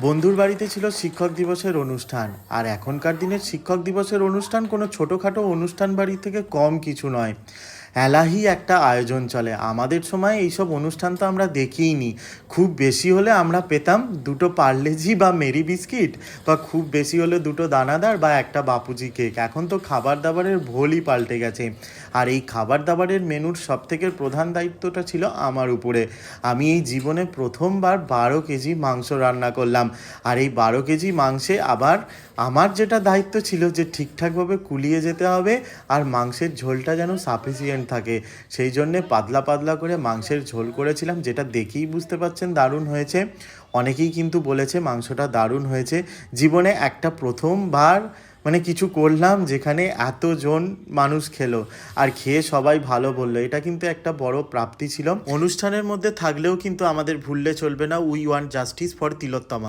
বন্ধুর বাড়িতে ছিল শিক্ষক দিবসের অনুষ্ঠান। আর এখনকার দিনের শিক্ষক দিবসের অনুষ্ঠান কোনো ছোটোখাটো অনুষ্ঠান বাড়ি থেকে কম কিছু নয়। এলাহি একটা আয়োজন চলে। আমাদের সময় এইসব অনুষ্ঠান তো আমরা দেখিইনি। খুব বেশি হলে আমরা পেতাম দুটো পার্লেজি বা মেরি বিস্কিট, বা খুব বেশি হলে দুটো দানাদার বা একটা বাপুজি কেক। এখন তো খাবার দাবারের ভোলই পাল্টে গেছে। আর এই খাবার দাবারের মেনুর সবথেকে প্রধান দায়িত্বটা ছিল আমার উপরে। আমি এই জীবনে প্রথমবার 12 কেজি মাংস রান্না করলাম। আর এই 12 কেজি মাংসে আবার আমার যেটা দায়িত্ব ছিল যে ঠিকঠাকভাবে কুলিয়ে যেতে হবে, আর মাংসের ঝোলটা যেন সাফিসিয়েন্ট থাকে। সেই জন্যে পাতলা পাতলা করে মাংসের ঝোল করেছিলাম, যেটা দেখেই বুঝতে পারছেন দারুণ হয়েছে। অনেকেই কিন্তু বলেছে মাংসটা দারুণ হয়েছে। জীবনে একটা প্রথমবার কিছু করলাম যেখানে এতজন মানুষ খেলো, আর খেয়ে সবাই ভালো বললো। এটা কিন্তু একটা বড় প্রাপ্তি ছিল। অনুষ্ঠানের মধ্যে থাকলেও কিন্তু আমাদের ভুললে চলবে না, we want justice for Tilottama.